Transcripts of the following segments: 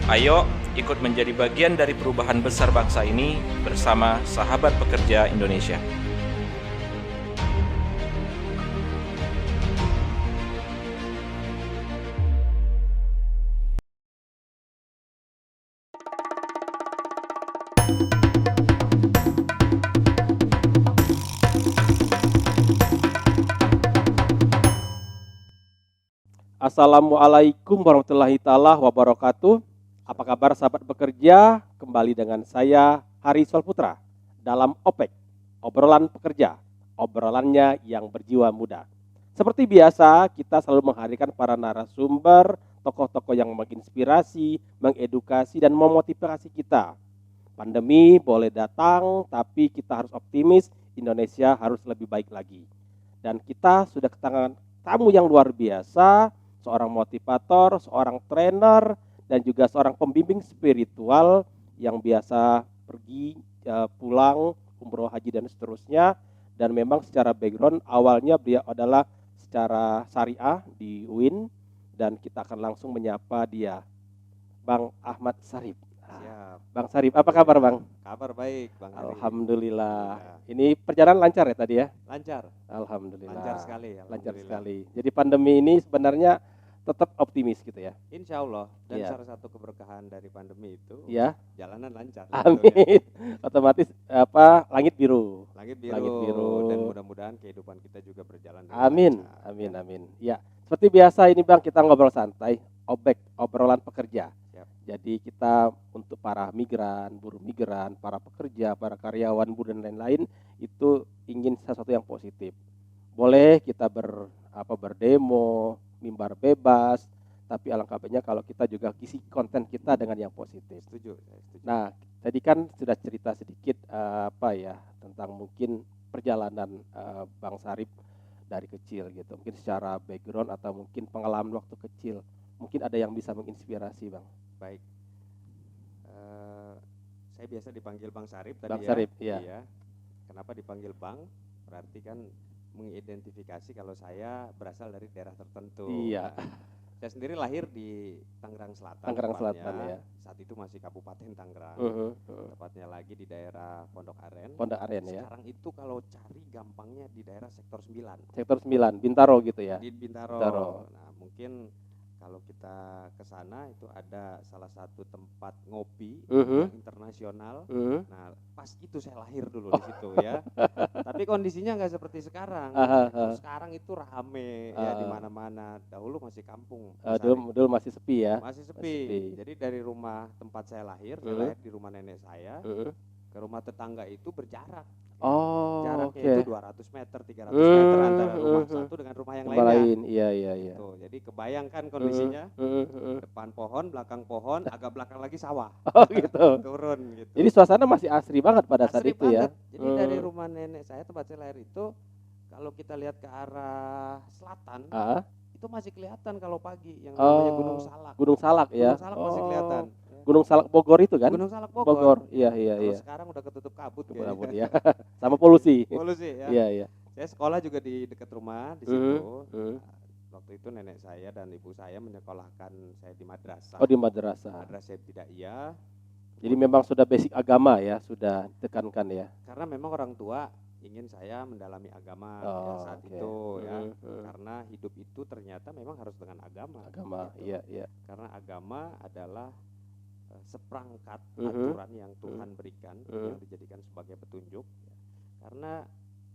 Ayo ikut menjadi bagian dari perubahan besar bangsa ini bersama Sahabat Pekerja Indonesia. Assalamualaikum warahmatullahi taala wabarakatuh. Apa kabar sahabat bekerja? Kembali dengan saya Hari Solputra dalam OPEK, obrolan pekerja, obrolannya yang berjiwa muda. Seperti biasa, kita selalu menghadirkan para narasumber, tokoh-tokoh yang menginspirasi, mengedukasi, dan memotivasi kita. Pandemi boleh datang, tapi kita harus optimis, Indonesia harus lebih baik lagi. Dan kita sudah kedatangan tamu yang luar biasa, seorang motivator, seorang trainer, dan juga seorang pembimbing spiritual yang biasa pergi pulang umroh haji dan seterusnya. Dan memang secara background awalnya beliau adalah secara syariah di UIN, dan kita akan langsung menyapa dia, Bang Ahmad Sarip. Siap. Bang Sarip, apa kabar Bang? Kabar baik Bang Ari. Alhamdulillah. Ini perjalanan lancar ya tadi ya? Lancar. Alhamdulillah. Lancar sekali. Lancar Alhamdulillah. sekali. Jadi pandemi ini sebenarnya tetap optimis gitu ya? Insya Allah. Dan Ya. salah satu keberkahan dari pandemi itu Ya. jalanan lancar. sebetulnya. Amin. Otomatis langit biru. Langit biru. Langit biru. Dan mudah-mudahan kehidupan kita juga berjalan dengan Amin. lancar. Amin. Ya. Amin. Ya. Seperti biasa ini Bang, kita ngobrol santai, obrolan pekerja. Siap. Jadi kita untuk para migran, buruh migran, para pekerja, para karyawan buruh dan lain-lain itu ingin sesuatu yang positif. Boleh kita berdemo, mimbar bebas, tapi alangkah baiknya kalau kita juga isi konten kita dengan yang positif. Setuju. Saya setuju. Nah, tadi kan sudah cerita sedikit tentang mungkin perjalanan Bang Sarip dari kecil gitu. Mungkin secara background atau mungkin pengalaman waktu kecil. Mungkin ada yang bisa menginspirasi, Bang. Baik. Saya biasa dipanggil Bang Sarip tadi Bang ya. Sarip, iya. Iya. Kenapa dipanggil Bang? Berarti kan mengidentifikasi kalau saya berasal dari daerah tertentu. Iya. Nah, saya sendiri lahir di Tangerang Selatan. Tangerang tepatnya. Selatan ya. Saat itu masih Kabupaten Tangerang. Tepatnya lagi di daerah Pondok Aren. Pondok Aren ya. Sekarang itu kalau cari gampangnya di daerah sektor 9. Sektor 9, Bintaro gitu ya. Di Bintaro. Bintaro. Nah, mungkin kalau kita ke sana itu ada salah satu tempat ngopi yang internasional. Nah, pas itu saya lahir dulu di situ ya. Tapi kondisinya nggak seperti sekarang. Kalau sekarang itu rame ya di mana-mana. Dahulu masih kampung. Dulu masih sepi ya. Masih sepi. Jadi dari rumah tempat saya lahir di rumah nenek saya, ke rumah tetangga itu berjarak. Oh, Jaraknya itu 200 meter, 300 meter antara rumah satu dengan rumah yang lainnya. Iya. Gitu. Jadi kebayangkan kondisinya, depan pohon, belakang pohon, agak belakang lagi sawah. Oh gitu. Turun gitu. Jadi suasana masih asri banget pada saat Asri itu ya. banget. Jadi dari rumah nenek saya tempat saya lahir itu, kalau kita lihat ke arah selatan, itu masih kelihatan kalau pagi yang namanya Gunung Salak. Gunung Salak ya. Gunung Salak masih kelihatan. Gunung Salak Bogor itu kan? Gunung Salak Bogor. Iya. Kalau sekarang udah ketutup kabut kayaknya. Ya. Sama polusi. Polusi ya. Iya. Saya sekolah juga di dekat rumah di situ. Nah, waktu itu nenek saya dan ibu saya menyekolahkan saya di madrasah. Oh, di madrasah. Madrasah Ibtidaiyah. Jadi memang sudah basic agama ya, sudah ditekankan ya. Karena memang orang tua ingin saya mendalami agama saat itu ya. Karena hidup itu ternyata memang harus dengan agama. Gitu. Iya. Karena agama adalah seperangkat aturan yang Tuhan berikan yang dijadikan sebagai petunjuk. Karena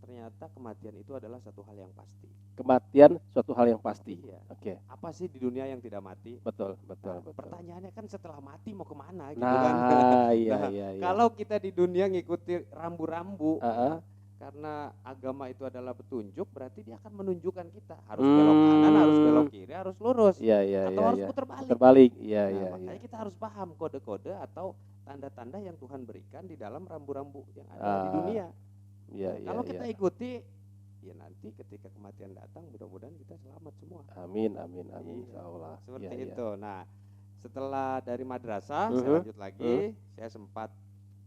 ternyata kematian itu adalah satu hal yang pasti. Kematian suatu hal yang pasti. Iya. Oke. Apa sih di dunia yang tidak mati? Betul. Pertanyaannya kan setelah mati mau kemana gitu Nah, kan? iya. Kalau kita di dunia ngikuti rambu-rambu, karena agama itu adalah petunjuk, berarti dia akan menunjukkan kita harus belok kanan, harus belok kiri, harus lurus, Iya. atau harus putar balik. Terbalik. Iya. Makanya kita harus paham kode-kode atau tanda-tanda yang Tuhan berikan di dalam rambu-rambu yang ada di dunia. Iya. Kalau kita ikuti, ya nanti ketika kematian datang, mudah-mudahan kita selamat semua. Amin. Insyaallah. Seperti itu. Nah, setelah dari madrasah, saya lanjut lagi, saya sempat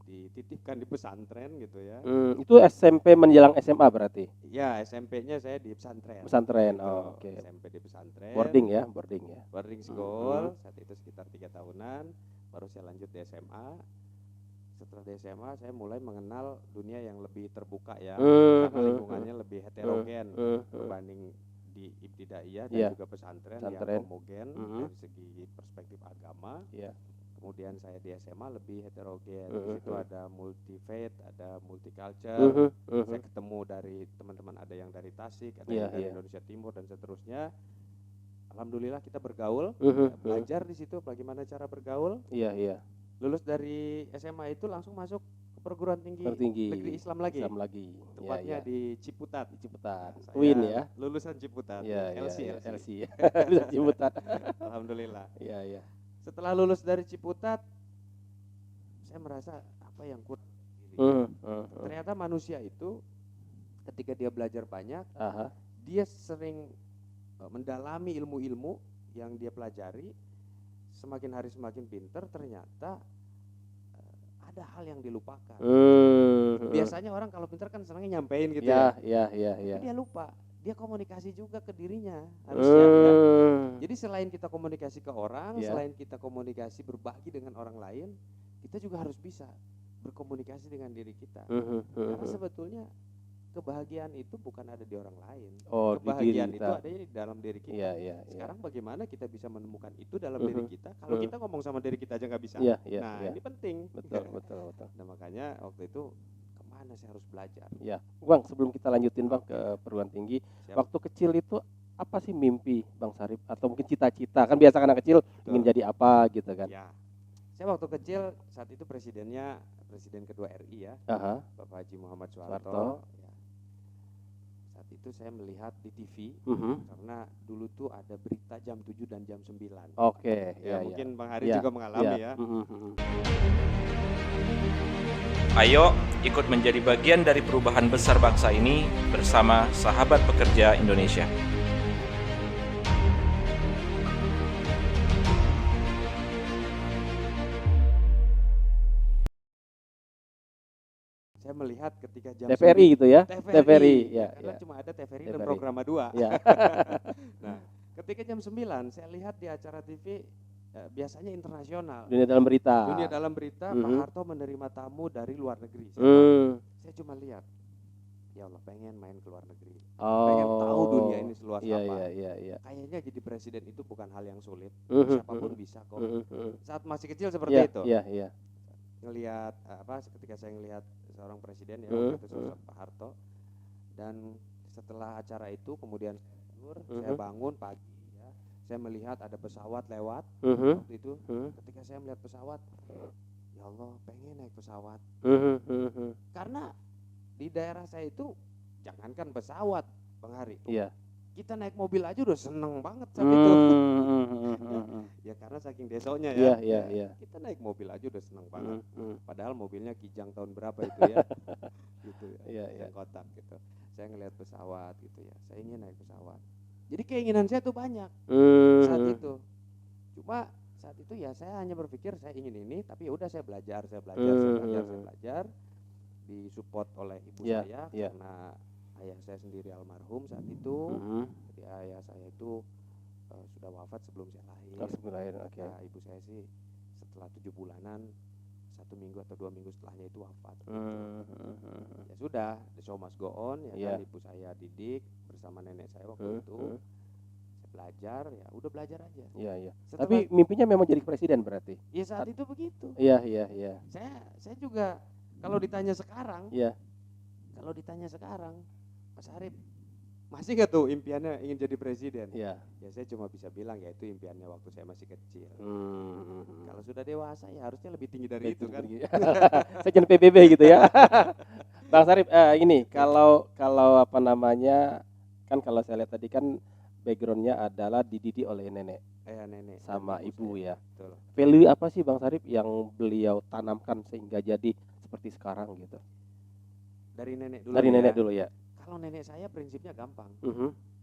dititipkan di pesantren gitu ya. Itu SMP menjelang SMA berarti? Ya, SMP-nya saya di pesantren. Pesantren, Gitu. oh, oke. SMP di pesantren. Boarding ya. Boarding school, saat itu sekitar 3 tahunan, baru saya lanjut di SMA. Setelah di SMA saya mulai mengenal dunia yang lebih terbuka ya, karena lingkungannya lebih heterogen berbanding di ibtidaiyah dan juga pesantren yang homogen dari segi perspektif agama. Kemudian saya di SMA lebih heterogen. Di situ ada multi faith, ada multiculture. Saya ketemu dari teman-teman, ada yang dari Tasik, ada yang dari Indonesia Timur dan seterusnya. Alhamdulillah kita bergaul, belajar di situ bagaimana cara bergaul. Lulus dari SMA itu langsung masuk ke perguruan tinggi negeri Islam lagi. Tepatnya di Ciputat. UIN ya. Lulusan Ciputat. LC. Lulusan Ciputat. Alhamdulillah. Iya. Setelah lulus dari Ciputat, saya merasa apa yang kurang. Ternyata manusia itu ketika dia belajar banyak, dia sering mendalami ilmu-ilmu yang dia pelajari. Semakin hari semakin pinter, ternyata ada hal yang dilupakan. Biasanya orang kalau pinter kan senangnya nyampein gitu ya. Tapi dia lupa, dia komunikasi juga ke dirinya harusnya ya. Jadi selain kita komunikasi ke orang, selain kita komunikasi berbagi dengan orang lain, kita juga harus bisa berkomunikasi dengan diri kita. Karena sebetulnya kebahagiaan itu bukan ada di orang lain. Kebahagiaan itu ada di dalam diri kita. Sekarang bagaimana kita bisa menemukan itu dalam diri kita? Kalau kita ngomong sama diri kita aja nggak bisa. Ini penting. Betul. Nah makanya waktu itu kemana saya harus belajar. Bang, sebelum kita lanjutin Bang ke perguruan tinggi, waktu kecil itu apa sih mimpi Bang Sarip atau mungkin cita-cita? Kan biasa anak kecil ingin jadi apa gitu kan? Saya waktu kecil saat itu presiden kedua RI ya, Bapak Haji Muhammad Soeharto. Saat itu saya melihat di TV karena dulu tuh ada berita jam 7 dan jam 9. Mungkin Bang Hari juga mengalami ya. Ayo ikut menjadi bagian dari perubahan besar bangsa ini bersama Sahabat Pekerja Indonesia. Saya melihat ketika jam TVRI gitu ya. TVRI karena cuma ada TVRI dan Programa 2. Nah, ketika jam 9 saya lihat di acara TV biasanya internasional. Dunia dalam berita. Pak Harto menerima tamu dari luar negeri. Saya cuma lihat, ya Allah pengen main ke luar negeri. Pengen tahu dunia ini seluas apa. Kayaknya jadi presiden itu bukan hal yang sulit. Siapapun bisa kok. Saat masih kecil seperti itu. Ngelihat ketika saya ngelihat seorang presiden ya waktu itu sosok Pak Harto, dan setelah acara itu kemudian saya bangun pagi ya, saya melihat ada pesawat lewat waktu itu. Ketika saya melihat pesawat, ya Allah pengen naik pesawat. Karena di daerah saya itu jangankan pesawat Bang Hari, kita naik mobil aja udah seneng banget saat itu. Ya karena saking desonya ya. Kita naik mobil aja udah seneng banget. Padahal mobilnya Kijang tahun berapa itu ya. Gitu ya. Yang kotak gitu. Saya ngelihat pesawat gitu ya. Saya ingin naik pesawat. Jadi keinginan saya tuh banyak saat itu. Cuma saat itu ya saya hanya berpikir saya ingin ini, tapi ya udah saya belajar. Disupport oleh ibu saya karena ayah saya sendiri almarhum saat itu. Jadi ayah saya itu sudah wafat sebelum saya lahir. Nah, ibu saya sih setelah 7 bulanan, 1 minggu atau 2 minggu setelahnya itu wafat. Ya sudah, the show must go on ya kan. Ibu saya didik bersama nenek saya waktu itu. Saya belajar, ya udah belajar aja. Tapi mimpinya memang jadi presiden berarti? Iya saat itu begitu. Saya juga kalau ditanya sekarang, Mas Arif, masih gak tuh impiannya ingin jadi presiden? Ya saya cuma bisa bilang ya itu impiannya waktu saya masih kecil. Kalau sudah dewasa ya harusnya lebih tinggi dari itu kan. Sekjen PBB gitu ya. Bang Sarip, ini kalau apa namanya, kan kalau saya lihat tadi kan backgroundnya adalah dididik oleh nenek sama ibu ya. Betul. Value apa sih Bang Sarip yang beliau tanamkan sehingga jadi seperti sekarang gitu? Dari nenek dulu. Nenek dulu ya. Kalau nenek saya prinsipnya gampang.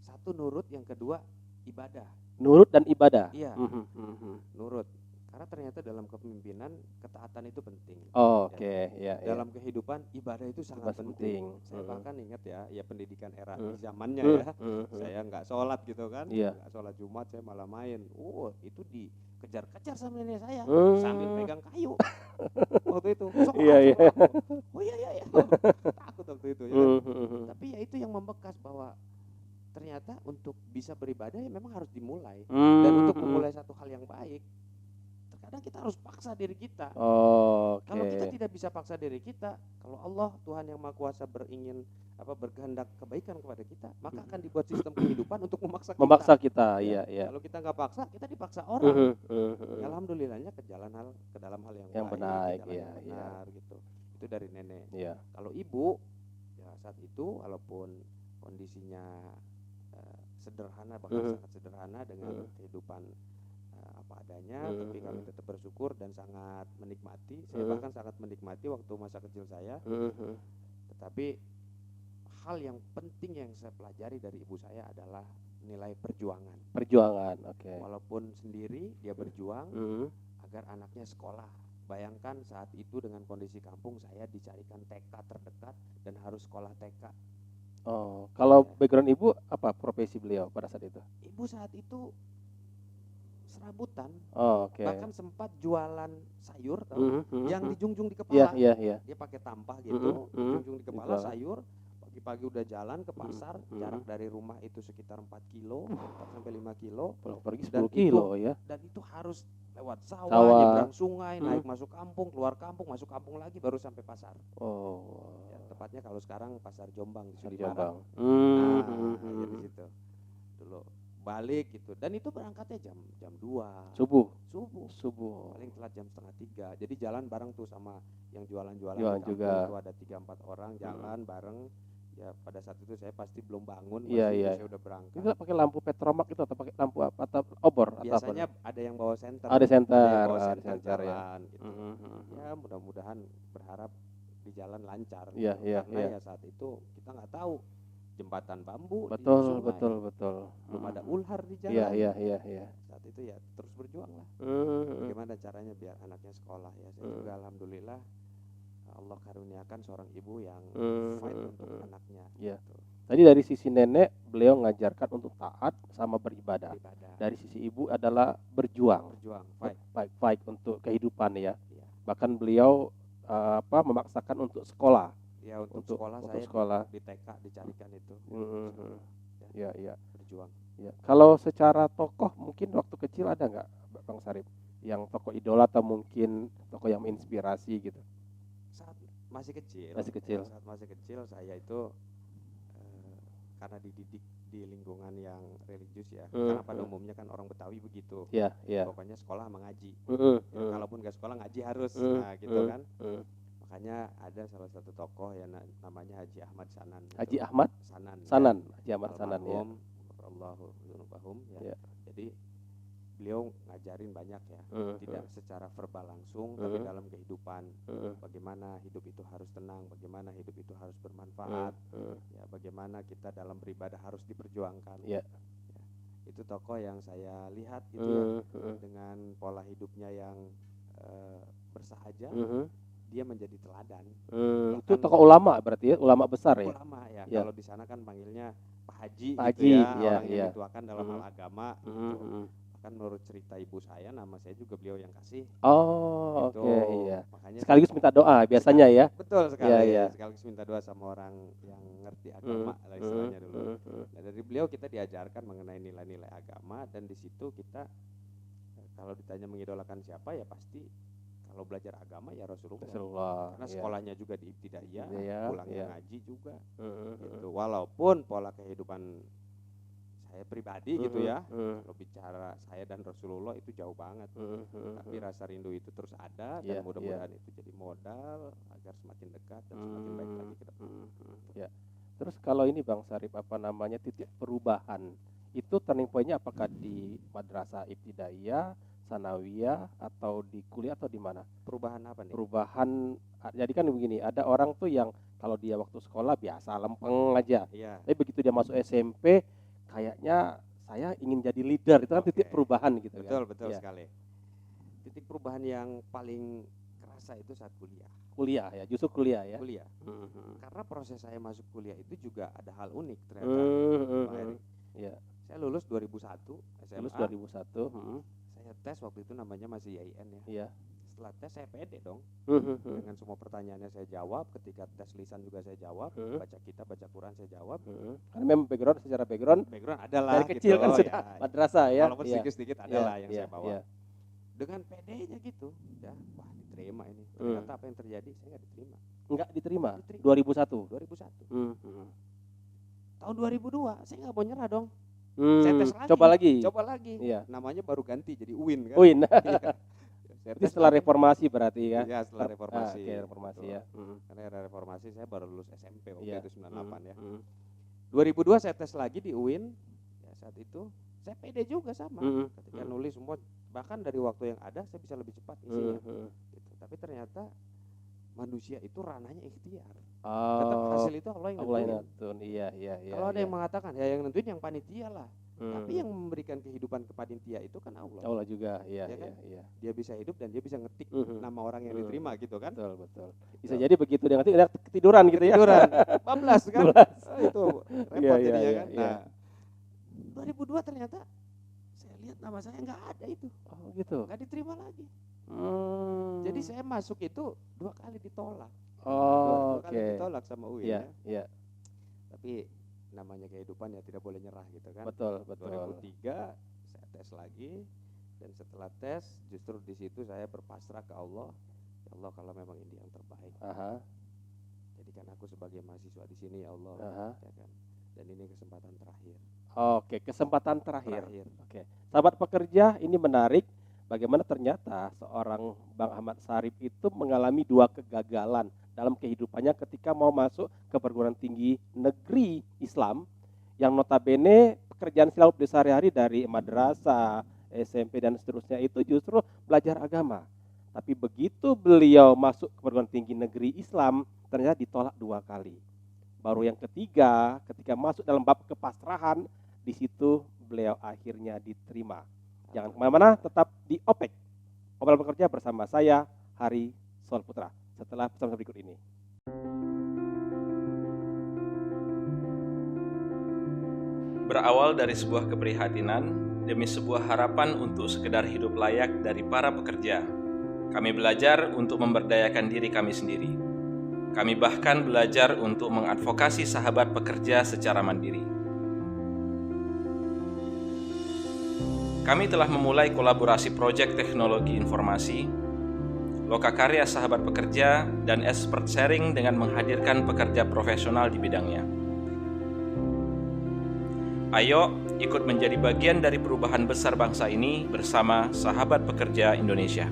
Satu nurut, yang kedua ibadah. Nurut dan ibadah. Iya. Nurut. Karena ternyata dalam kepemimpinan ketaatan itu penting. Oke, ya. Dalam kehidupan ibadah itu sangat penting. Saya bahkan ingat ya pendidikan era di zamannya ya. Saya nggak sholat gitu kan, nggak sholat Jumat, saya malah main. Itu dikejar-kejar sama nenek saya sambil pegang kayu. Waktu itu, sholat. Oh iya. Takut waktu itu ya. Tapi ya itu yang membekas bahwa ternyata untuk bisa beribadah ya memang harus dimulai. Dan untuk memulai satu hal yang baik, terkadang kita harus paksa diri kita. Kalau kita tidak bisa paksa diri kita, kalau Allah Tuhan yang Maha Kuasa berkehendak kebaikan kepada kita, maka akan dibuat sistem kehidupan untuk memaksa kita. Iya. Kalau kita nggak paksa, kita dipaksa orang. Alhamdulillahnya ke dalam hal yang baik, yang benar gitu. Itu dari nenek. Kalau ibu, ya saat itu walaupun kondisinya sederhana, bahkan sangat sederhana dengan kehidupan apa adanya, tapi kami tetap bersyukur dan sangat menikmati. Saya bahkan sangat menikmati waktu masa kecil saya. Tetapi hal yang penting yang saya pelajari dari ibu saya adalah nilai perjuangan. Walaupun sendiri dia berjuang agar anaknya sekolah. Bayangkan saat itu dengan kondisi kampung, saya dicarikan TK terdekat dan harus sekolah TK. Kalau background ibu apa profesi beliau pada saat itu? Ibu saat itu serabutan, bahkan sempat jualan sayur yang dijunjung di kepala. Dia pakai tampah gitu, dijunjung di kepala sayur. Pagi-pagi udah jalan ke pasar, jarak dari rumah itu sekitar 4 kilo, 4 sampai 5 kilo. Pulang pergi 10 kilo ya. Dan itu harus lewat sawah, nyebrang sungai, naik masuk kampung, keluar kampung, masuk kampung lagi baru sampai pasar. Ya, tepatnya kalau sekarang pasar Jombang di Sudirman. Di situ. Dulu balik gitu. Dan itu berangkatnya jam 2 subuh. Paling telat jam 2:30. Jadi jalan bareng tuh sama yang jualan-jualan juga. Itu ada 3-4 orang jalan bareng. Ya pada saat itu saya pasti belum bangun, saya udah berangkat. Itu pakai lampu petromak itu atau pakai lampu apa atau obor? Biasanya ada yang bawa senter. Ada senter jalan gitu. Ya mudah-mudahan berharap di jalan lancar. Karena ya saat itu kita nggak tahu jembatan bambu. Betul. Belum ada ulhar di jalan. Iya. Saat itu ya terus berjuang lah. Bagaimana caranya biar anaknya sekolah ya. Saya juga alhamdulillah Allah karuniakan seorang ibu yang fight untuk anaknya. Gitu. Tadi dari sisi nenek beliau mengajarkan untuk taat sama beribadah. Dari sisi ibu adalah berjuang, fight untuk kehidupan ya. Bahkan beliau memaksakan untuk sekolah. Ya untuk sekolah di TK dicarikan itu. Berjuang. Kalau secara tokoh mungkin waktu kecil ada nggak Bang Sarip yang tokoh idola atau mungkin tokoh yang menginspirasi gitu? Saat masih kecil. Saat masih kecil saya itu karena dididik di lingkungan yang religius ya. Karena pada umumnya kan orang Betawi begitu. Pokoknya sekolah mengaji. Kalaupun nggak sekolah ngaji harus. Gitu kan. Makanya ada salah satu tokoh yang namanya Haji Ahmad Sanan. Haji Ahmad Sanan. Haji Ahmad Sanan ya. Almarhum ya. Jadi beliau ngajarin banyak ya, tidak secara verbal langsung, tapi dalam kehidupan, bagaimana hidup itu harus tenang, bagaimana hidup itu harus bermanfaat, ya bagaimana kita dalam beribadah harus diperjuangkan. Ya, itu tokoh yang saya lihat gitu ya, dengan pola hidupnya yang bersahaja, dia menjadi teladan. Itu tokoh ulama berarti ya, ulama besar ya. Ulama ya. Kalau di sana kan panggilnya Pak Haji, gitu ya, orang yang dituakan dalam hal agama. Kan menurut cerita ibu saya, nama saya juga beliau yang kasih. Makanya sekaligus minta doa biasanya ya. Betul sekali. Sekaligus minta doa sama orang yang ngerti agama lah istilahnya dulu. Nah, dari beliau kita diajarkan mengenai nilai-nilai agama, dan di situ kita kalau ditanya mengidolakan siapa ya pasti kalau belajar agama ya Rasulullah. Karena sekolahnya juga tidak pulangnya ngaji juga. Gitu. Walaupun pola kehidupan saya pribadi gitu ya, kalau bicara saya dan Rasulullah itu jauh banget, tapi rasa rindu itu terus ada, dan mudah-mudahan itu jadi modal agar semakin dekat dan semakin baik lagi ke depan. Terus kalau ini Bang Sarip titik perubahan itu turning point-nya apakah di madrasah ibtidaiyah, sanawiyah, atau di kuliah atau di mana? Perubahan apa nih? Perubahan, jadi kan begini, ada orang tuh yang kalau dia waktu sekolah biasa lempeng aja, tapi begitu dia masuk SMP kayaknya saya ingin jadi leader, itu kan titik perubahan gitu. Betul sekali. titik perubahan yang paling kerasa itu saat kuliah. Kuliah ya, justru kuliah ya. Kuliah. Karena proses saya masuk kuliah itu juga ada hal unik ternyata. Pak Erik. Ya. Saya lulus 2001 SMA. Lulus 2001. Saya tes waktu itu namanya masih IAIN ya. Iya. Setelah tes saya pede dong. Dengan semua pertanyaannya saya jawab, ketika tes lisan juga saya jawab, baca kitab, baca Quran saya jawab. Karena memang secara background adalah dari kecil gitu, kan sudah madrasah ya. Walaupun sedikit-sedikit adalah yang saya bawa. Iya. Dengan pedenya gitu, ya, wah diterima ini. Ternyata apa yang terjadi? Saya nggak diterima. Enggak diterima. 2001. 2001. Tahun 2002 saya nggak mau nyerah dong. Saya tes lagi. Coba lagi. Iya. Namanya baru ganti jadi UIN kan. UIN. Saya Itu setelah lagi. reformasi berarti kan? Iya, setelah reformasi. Oke, reformasi ya. Karena era reformasi saya baru lulus SMP waktu Iya. itu 98 ya. 2002 saya tes lagi di UIN. Ya, saat itu saya pede juga sama. Ketika nulis semua, bahkan dari waktu yang ada saya bisa lebih cepat isinya. Gitu. Tapi ternyata manusia itu ranahnya ikhtiar. Tetap hasil itu Allah yang nentuin. Iya. Kalau ada yang mengatakan ya yang nentuin yang panitia lah. Tapi yang memberikan kehidupan ke panitia itu kan Allah. Allah juga, iya. Dia bisa hidup dan dia bisa ngetik nama orang yang diterima gitu kan. Betul. Bisa jadi begitu dia ngetik dia ketiduran gitu ya. Ketiduran. Bablas kan. Itu repot jadinya kan. Nah, 2002 ternyata saya lihat nama saya nggak ada itu. Oh gitu. Nggak diterima lagi. Jadi saya masuk itu 2 kali ditolak. Oh, 2 kali ditolak sama UIN. Iya. Tapi namanya kehidupan ya tidak boleh nyerah gitu kan. Betul. 2003 saya tes lagi dan setelah tes justru di situ saya berpasrah ke Allah. Ya Allah, kalau memang ini yang terbaik. Jadikan aku sebagai mahasiswa di sini ya Allah. Ya kan. Dan ini kesempatan terakhir. Oke, kesempatan terakhir. Oke. Sahabat pekerja, ini menarik bagaimana ternyata seorang Bang Ahmad Syarif itu mengalami 2 kegagalan dalam kehidupannya ketika mau masuk ke perguruan tinggi negeri Islam yang notabene pekerjaan selalu sehari-hari dari madrasah, SMP dan seterusnya itu justru belajar agama. Tapi begitu beliau masuk ke perguruan tinggi negeri Islam ternyata ditolak 2 kali. Baru yang ketiga ketika masuk dalam bab kepasrahan, di situ beliau akhirnya diterima. Jangan kemana-mana, tetap di OPEK, Obrolan Pekerja bersama saya, Hari Solputra. Setelah pesan berikut ini. Berawal dari sebuah keprihatinan demi sebuah harapan untuk sekedar hidup layak dari para pekerja, kami belajar untuk memberdayakan diri kami sendiri. Kami bahkan belajar untuk mengadvokasi sahabat pekerja secara mandiri. Kami telah memulai kolaborasi proyek teknologi informasi, Lokakarya Sahabat Pekerja, dan Expert Sharing dengan menghadirkan pekerja profesional di bidangnya. Ayo ikut menjadi bagian dari perubahan besar bangsa ini bersama Sahabat Pekerja Indonesia.